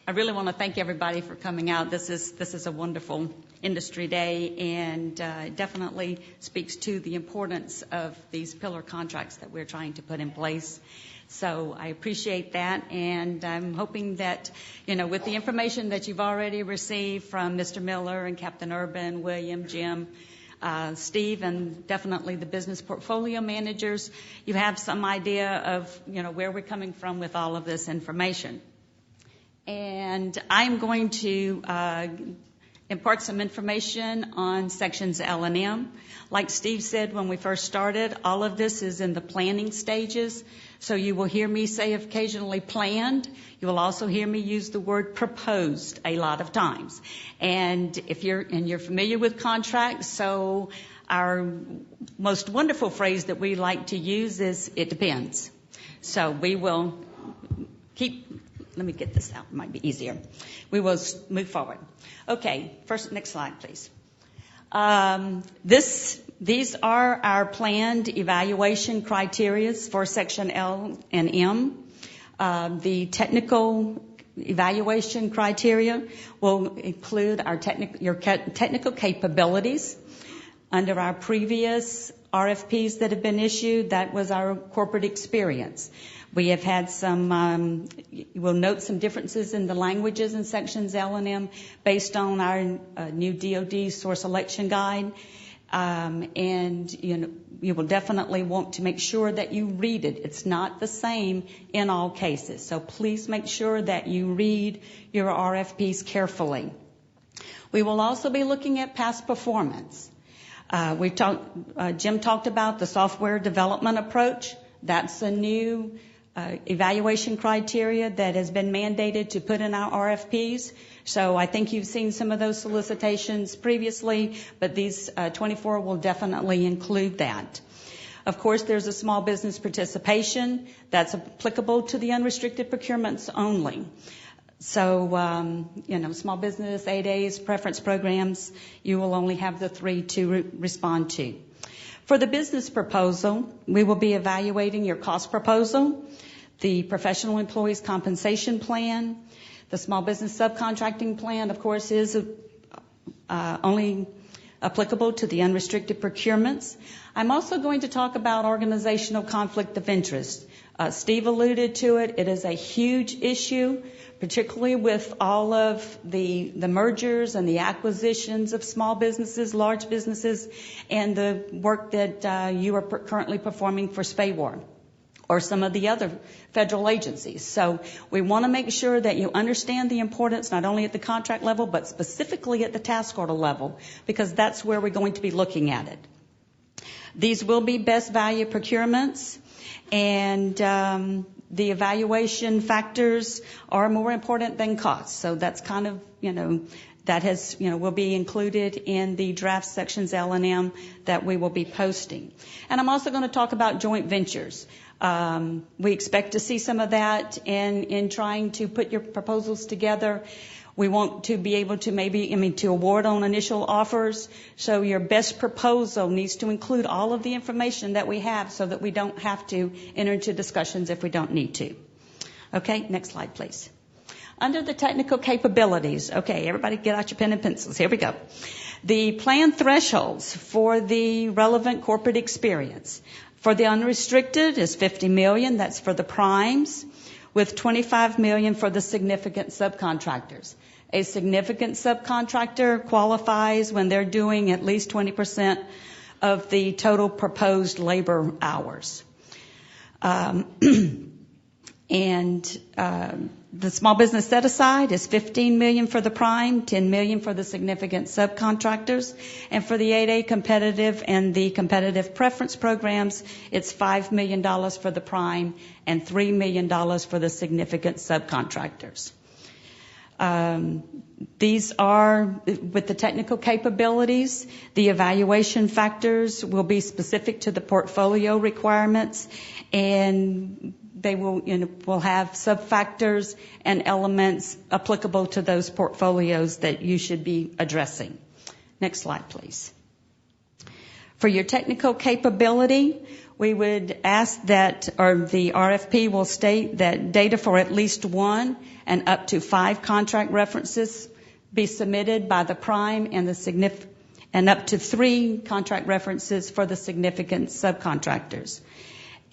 I really want to thank everybody for coming out. This is a wonderful industry day, and it definitely speaks to the importance of these pillar contracts that we're trying to put in place. So I appreciate that, and I'm hoping that, with the information that you've already received from Mr. Miller and Captain Urban, William, Jim, Steve, and definitely the business portfolio managers, you have some idea of, where we're coming from with all of this information. And I'm going to impart some information on sections L and M. Like Steve said when we first started, all of this is in the planning stages. So you will hear me say occasionally planned. You will also hear me use the word proposed a lot of times. And you're familiar with contracts, so our most wonderful phrase that we like to use is it depends. So we will let me get this out. It might be easier. We will move forward. Okay, next slide, please. These are our planned evaluation criteria for section L and M. The technical evaluation criteria will include your technical capabilities. Under our previous RFPs that have been issued, that was our corporate experience. We have had you will note some differences in the languages in sections L and M based on our new DoD source selection guide. And you will definitely want to make sure that you read it. It's not the same in all cases. So please make sure that you read your RFPs carefully. We will also be looking at past performance. Jim talked about the software development approach. That's a new evaluation criteria that has been mandated to put in our RFPs. So I think you've seen some of those solicitations previously, but these 24 will definitely include that. Of course, there's a small business participation that's applicable to the unrestricted procurements only. So, small business, 8As, preference programs, you will only have the 3 to respond to. For the business proposal, we will be evaluating your cost proposal, the professional employees compensation plan. The small business subcontracting plan, of course, is only applicable to the unrestricted procurements. I'm also going to talk about organizational conflict of interest. Steve alluded to it. It is a huge issue, particularly with all of the mergers and the acquisitions of small businesses, large businesses, and the work that you are currently performing for SPAWAR or some of the other federal agencies. So we want to make sure that you understand the importance not only at the contract level, but specifically at the task order level, because that's where we're going to be looking at it. These will be best value procurements, and the evaluation factors are more important than cost. So that's kind of, that will be included in the draft sections L and M that we will be posting. And I'm also going to talk about joint ventures. We expect to see some of that in trying to put your proposals together. We want to be able to to award on initial offers. So your best proposal needs to include all of the information that we have so that we don't have to enter into discussions if we don't need to. Okay, next slide, please. Under the technical capabilities, okay, everybody get out your pen and pencils. Here we go. The plan thresholds for the relevant corporate experience. For the unrestricted is $50 million. That's for the primes, with $25 million for the significant subcontractors. A significant subcontractor qualifies when they're doing at least 20% of the total proposed labor hours. The small business set aside is $15 million for the prime, $10 million for the significant subcontractors, and for the 8A competitive and the competitive preference programs, it's $5 million for the prime and $3 million for the significant subcontractors. These are, with the technical capabilities, the evaluation factors will be specific to the portfolio requirements, and they will have sub-factors and elements applicable to those portfolios that you should be addressing. Next slide, please. For your technical capability, we would ask that, or the RFP will state that data for at least one and up to 5 contract references be submitted by the prime and up to 3 contract references for the significant subcontractors.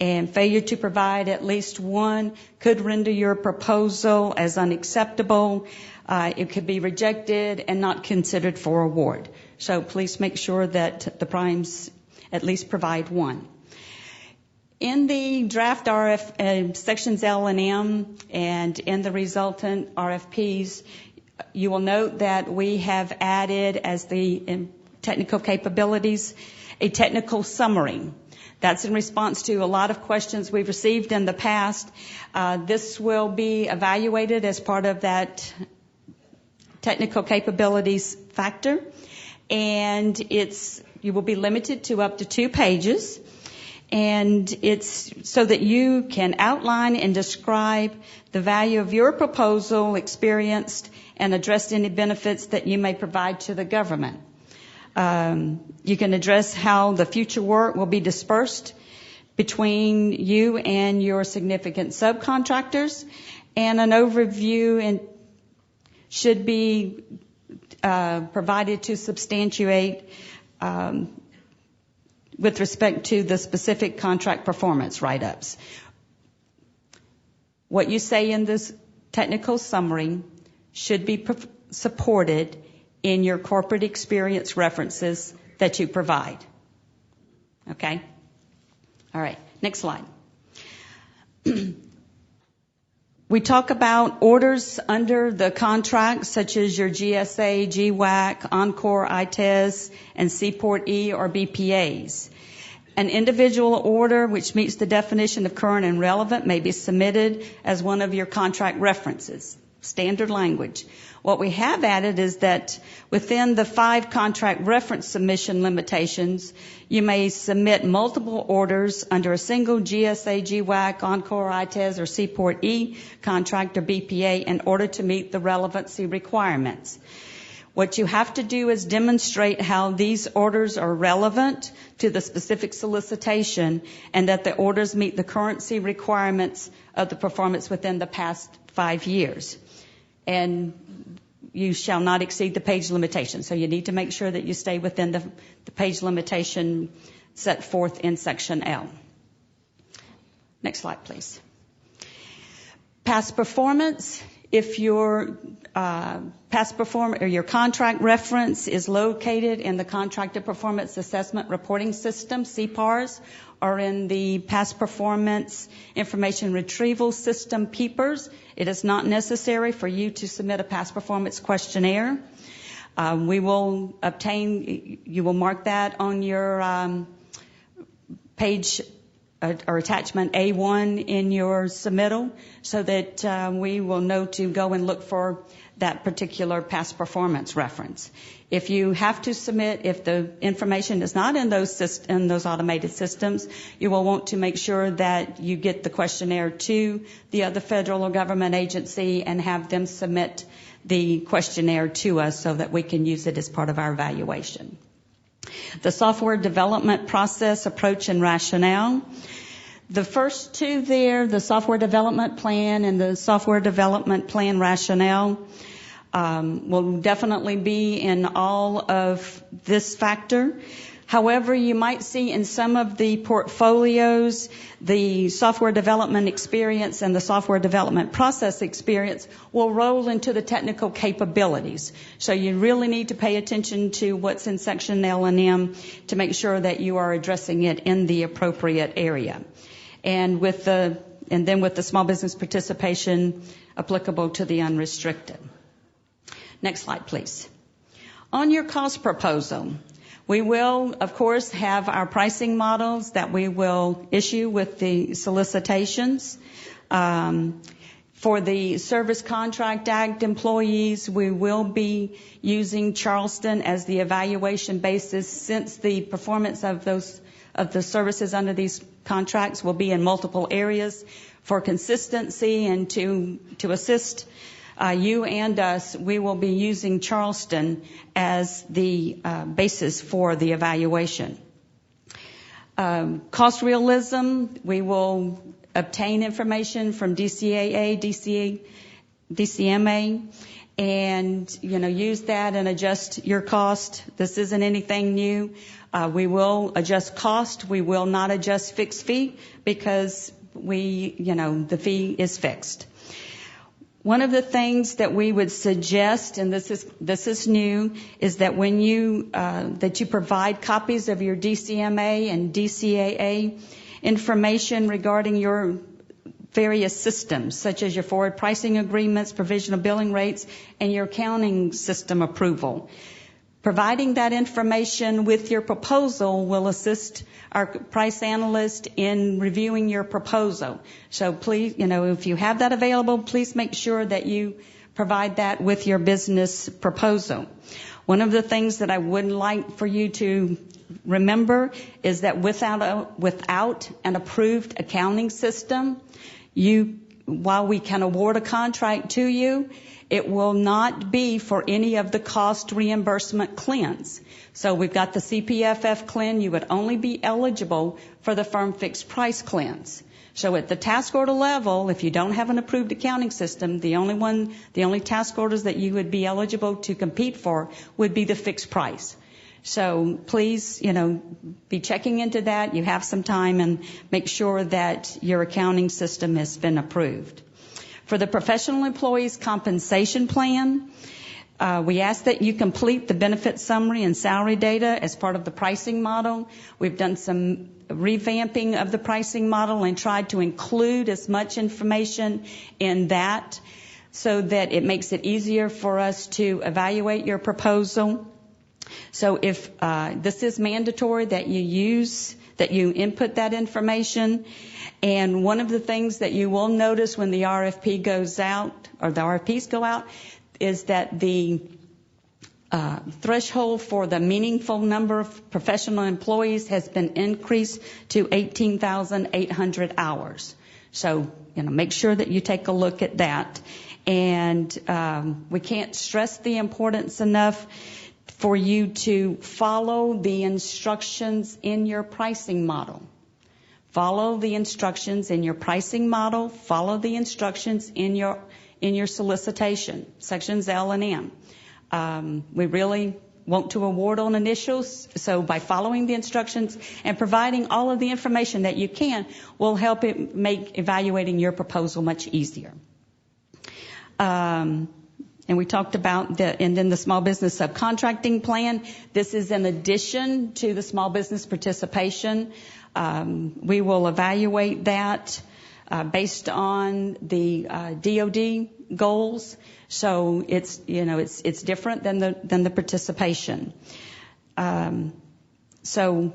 And failure to provide at least one could render your proposal as unacceptable. It could be rejected and not considered for award. So please make sure that the primes at least provide one. In the draft sections L and M and in the resultant RFPs, you will note that we have added as the technical capabilities a technical summary. That's in response to a lot of questions we've received in the past. This will be evaluated as part of that technical capabilities factor, and you will be limited to up to 2 pages, and it's so that you can outline and describe the value of your proposal, experienced, and address any benefits that you may provide to the government. You can address how the future work will be dispersed between you and your significant subcontractors, and an overview should be provided to substantiate with respect to the specific contract performance write-ups. What you say in this technical summary should be supported in your corporate experience references that you provide. Okay? All right, next slide. We talk about orders under the contract, such as your GSA, GWAC, Encore, ITES, and Seaport E or BPAs. An individual order which meets the definition of current and relevant may be submitted as one of your contract references. Standard language. What we have added is that within the 5 contract reference submission limitations, you may submit multiple orders under a single GSA, GWAC, Encore, ITES, or Seaport E contract or BPA in order to meet the relevancy requirements. What you have to do is demonstrate how these orders are relevant to the specific solicitation and that the orders meet the currency requirements of the performance within the past 5 years. And you shall not exceed the page limitation. So you need to make sure that you stay within the page limitation set forth in section L. Next slide, please. Past performance. If your your contract reference is located in the Contractor Performance Assessment Reporting System, CPARS, or in the Past Performance Information Retrieval System, PEPRS, it is not necessary for you to submit a past performance questionnaire. You will mark that on your page or attachment A1 in your submittal so that we will know to go and look for that particular past performance reference. If you have to submit, if the information is not in those automated systems, you will want to make sure that you get the questionnaire to the other federal or government agency and have them submit the questionnaire to us so that we can use it as part of our evaluation. The software development process, approach, and rationale. The first 2 there, the software development plan and the software development plan rationale, will definitely be in all of this factor. However, you might see in some of the portfolios, the software development experience and the software development process experience will roll into the technical capabilities. So you really need to pay attention to what's in section L and M to make sure that you are addressing it in the appropriate area. And then with the small business participation applicable to the unrestricted. Next slide, please. On your cost proposal, we will, of course, have our pricing models that we will issue with the solicitations. For the Service Contract Act employees, we will be using Charleston as the evaluation basis since the performance of the services under these contracts will be in multiple areas. For consistency and to assist you and us, we will be using Charleston as the basis for the evaluation. Cost realism, we will obtain information from DCAA, DCMA, and, use that and adjust your cost. This isn't anything new. We will adjust cost. We will not adjust fixed fee because the fee is fixed. One of the things that we would suggest, and this is new, is that when you provide copies of your DCMA and DCAA information regarding your various systems, such as your forward pricing agreements, provisional billing rates, and your accounting system approval. Providing that information with your proposal will assist our price analyst in reviewing your proposal. So please, if you have that available, please make sure that you provide that with your business proposal. One of the things that I would like for you to remember is that without an approved accounting system, while we can award a contract to you, it will not be for any of the cost reimbursement CLINs. So we've got the CPFF CLIN. You would only be eligible for the firm fixed price CLINs. So at the task order level, if you don't have an approved accounting system, the only task orders that you would be eligible to compete for would be the fixed price. So please, be checking into that. You have some time, and make sure that your accounting system has been approved. For the professional employees compensation plan, we ask that you complete the benefit summary and salary data as part of the pricing model. We've done some revamping of the pricing model and tried to include as much information in that so that it makes it easier for us to evaluate your proposal. So if this is mandatory that you input that information. And one of the things that you will notice when the RFP goes out, or the RFPs go out, is that the threshold for the meaningful number of professional employees has been increased to 18,800 hours. So, make sure that you take a look at that. And we can't stress the importance enough for you to follow the instructions in your pricing model. Follow the instructions in your pricing model. Follow the instructions in your solicitation, sections L and M. We really want to award on initials, so by following the instructions and providing all of the information that you can will help it make evaluating your proposal much easier. And we talked about and then the small business subcontracting plan. This is in addition to the small business participation. We will evaluate that based on the DoD goals. So it's different than the participation. So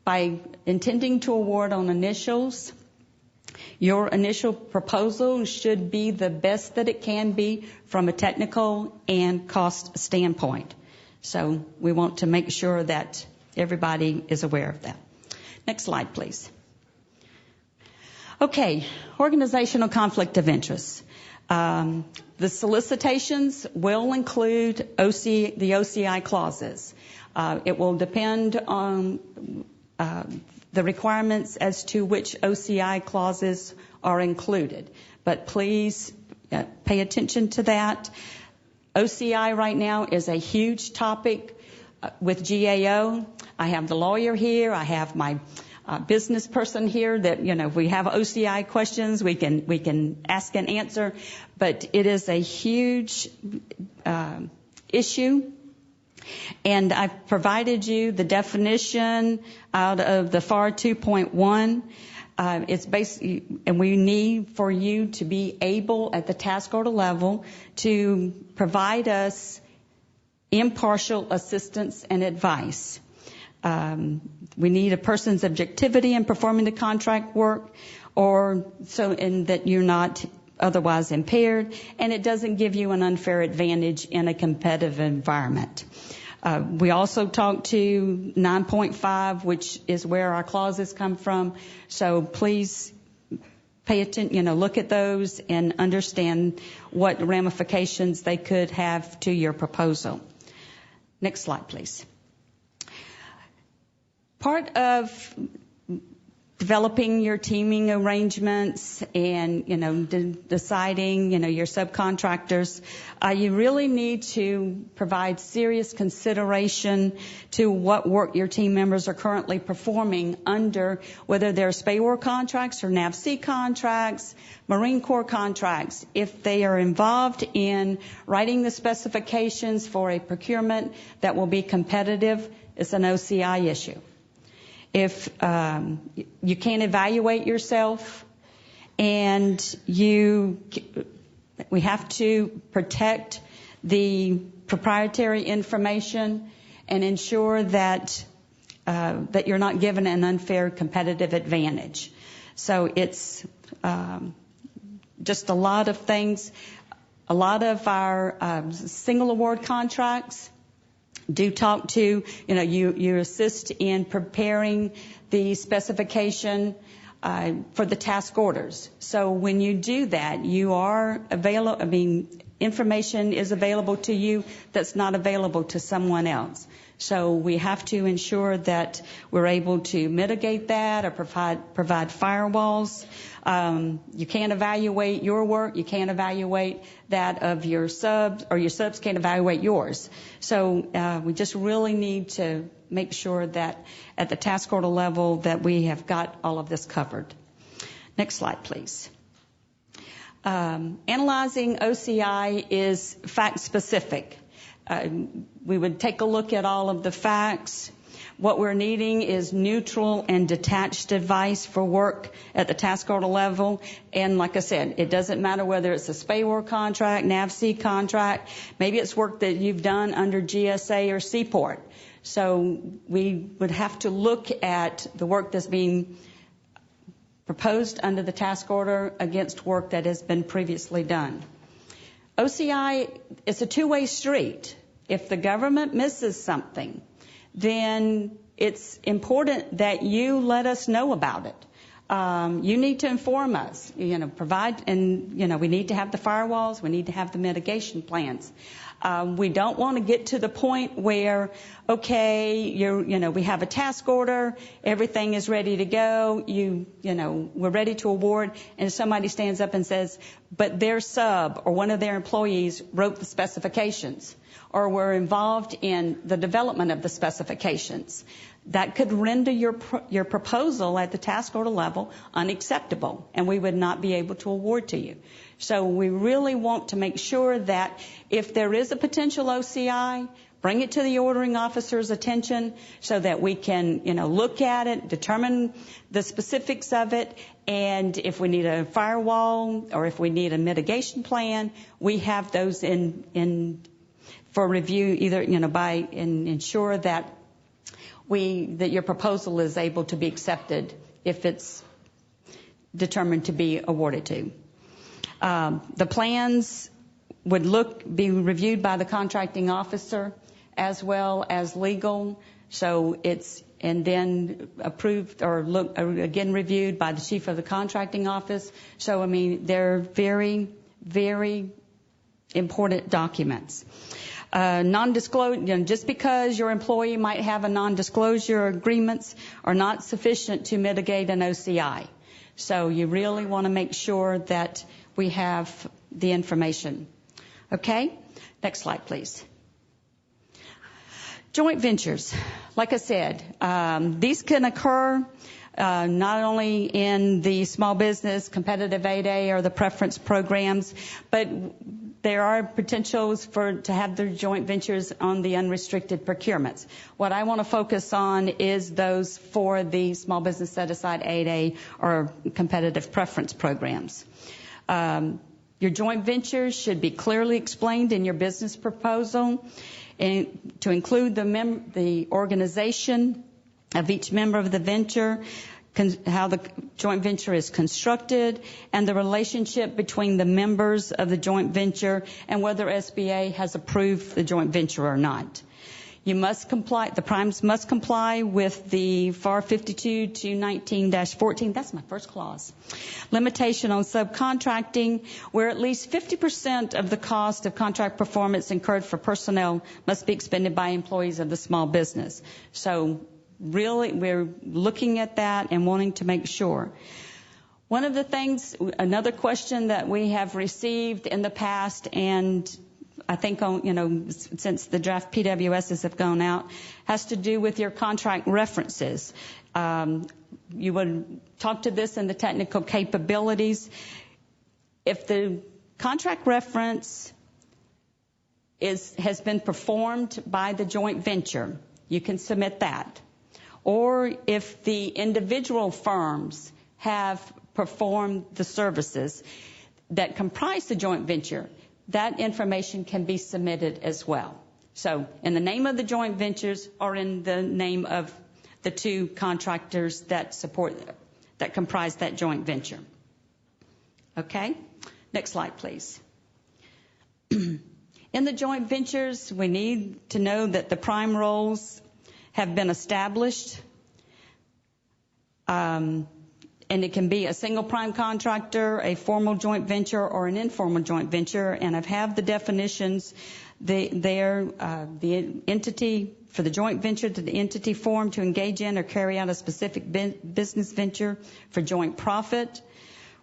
by intending to award on initials, your initial proposal should be the best that it can be from a technical and cost standpoint. So we want to make sure that everybody is aware of that. Next slide, please. Okay, organizational conflict of interest. The solicitations will include the OCI clauses. It will depend on the requirements as to which OCI clauses are included. But please pay attention to that. OCI right now is a huge topic with GAO. I have the lawyer here. I have my business person here that, if we have OCI questions, we can ask and answer. But it is a huge issue. And I've provided you the definition out of the FAR 2.1. It's basically, and we need for you to be able at the task order level to provide us impartial assistance and advice. We need a person's objectivity in performing the contract work, and that you're not otherwise impaired, and it doesn't give you an unfair advantage in a competitive environment. We also talked to 9.5, which is where our clauses come from. So please pay attention, look at those and understand what ramifications they could have to your proposal. Next slide, please. Part of developing your teaming arrangements and, deciding, your subcontractors, you really need to provide serious consideration to what work your team members are currently performing under, whether they're SPAWAR contracts or NAVSEA contracts, Marine Corps contracts. If they are involved in writing the specifications for a procurement that will be competitive, it's an OCI issue. If you can't evaluate yourself, and we have to protect the proprietary information and ensure that you're not given an unfair competitive advantage. So it's just a lot of things. A lot of our single award contracts do talk to, you assist in preparing the specification for the task orders. So when you do that, you are information is available to you that's not available to someone else. So we have to ensure that we're able to mitigate that or provide firewalls. You can't evaluate your work. You can't evaluate that of your subs, or your subs can't evaluate yours. So we just really need to make sure that at the task order level that we have got all of this covered. Next slide, please. Analyzing OCI is fact-specific. We would take a look at all of the facts. What we're needing is neutral and detached advice for work at the task order level. And like I said, it doesn't matter whether it's a SPAWAR contract, NAVSEA contract. Maybe it's work that you've done under GSA or Seaport. So we would have to look at the work that's being proposed under the task order against work that has been previously done. OCI is a two-way street. If the government misses something, then it's important that you let us know about it. You need to inform us, provide, and, we need to have the firewalls, we need to have the mitigation plans. We don't want to get to the point where, we have a task order, everything is ready to go, we're ready to award, and somebody stands up and says, but their sub or one of their employees wrote the specifications, or were involved in the development of the specifications. That could render your proposal at the task order level unacceptable, and we would not be able to award to you. So we really want to make sure that if there is a potential OCI, bring it to the ordering officer's attention so that we can, look at it, determine the specifics of it, and if we need a firewall or if we need a mitigation plan, we have those in for review, either, and ensure that your proposal is able to be accepted if it's determined to be awarded to. The plans would be reviewed by the contracting officer as well as legal. So and then approved or again reviewed by the chief of the contracting office. So, they're very, very important documents. Non-disclosure, just because your employee might have a non-disclosure agreements are not sufficient to mitigate an OCI. So you really want to make sure that we have the information. Okay? Next slide, please. Joint ventures. Like I said, these can occur not only in the small business competitive 8A or the preference programs, but there are potentials to have their joint ventures on the unrestricted procurements. What I want to focus on is those for the small business set-aside 8A or competitive preference programs. Your joint ventures should be clearly explained in your business proposal, and to include the organization of each member of the venture, how the joint venture is constructed, and the relationship between the members of the joint venture and whether SBA has approved the joint venture or not. The primes must comply with the FAR 52-219-14. That's my first clause. Limitation on subcontracting, where at least 50% of the cost of contract performance incurred for personnel must be expended by employees of the small business. So we're looking at that and wanting to make sure. One of the things, another question that we have received in the past, and I think since the draft PWSs have gone out, has to do with your contract references. You would talk to this in the technical capabilities. If the contract reference has been performed by the joint venture, you can submit that. Or if the individual firms have performed the services that comprise the joint venture, that information can be submitted as well. So in the name of the joint ventures or in the name of the two contractors that comprise that joint venture. Okay? Next slide, please. In the joint ventures, we need to know that the prime roles have been established. And it can be a single prime contractor, a formal joint venture, or an informal joint venture. And I have the definitions there. The entity for the joint venture, the entity formed to engage in or carry out a specific business venture for joint profit.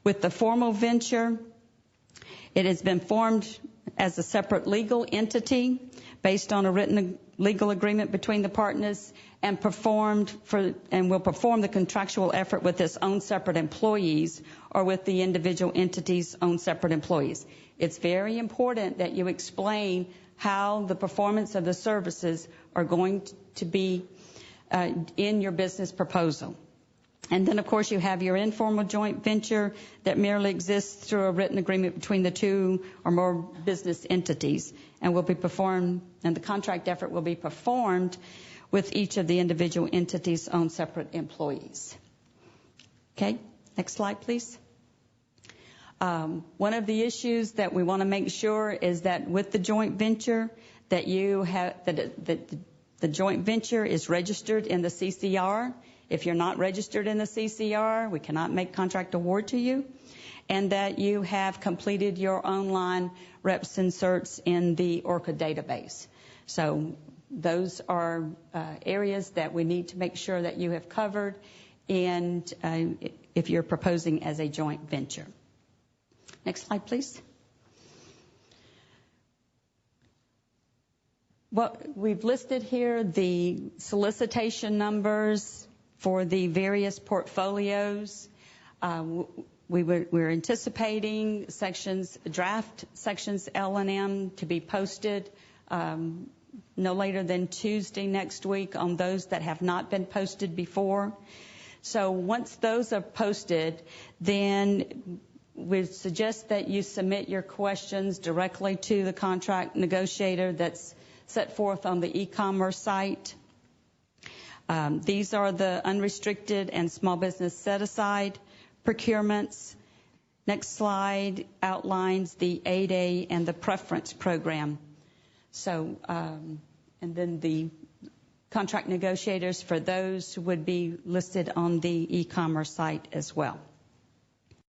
With the formal venture, it has been formed as a separate legal entity based on a written legal agreement between the partners and will perform the contractual effort with its own separate employees or with the individual entity's own separate employees. It's very important that you explain how the performance of the services are going to be in your business proposal. And then, of course, you have your informal joint venture that merely exists through a written agreement between the two or more business entities and will be performed, and the contract effort will be performed with each of the individual entities' own separate employees. Okay, next slide, please. One of the issues that we want to make sure is that with the joint venture, that the joint venture is registered in the CCR. If you're not registered in the CCR, we cannot make contract award to you, and that you have completed your online reps and certs in the ORCA database. So those are areas that we need to make sure that you have covered, and if you're proposing as a joint venture. Next slide, please. Well, we've listed here the solicitation numbers for the various portfolios. We're anticipating draft sections L and M to be posted no later than Tuesday next week on those that have not been posted before. So once those are posted, then we suggest that you submit your questions directly to the contract negotiator that's set forth on the e-commerce site. These are the unrestricted and small business set-aside procurements. Next slide outlines the 8A and the preference program. So, and then the contract negotiators for those would be listed on the e-commerce site as well.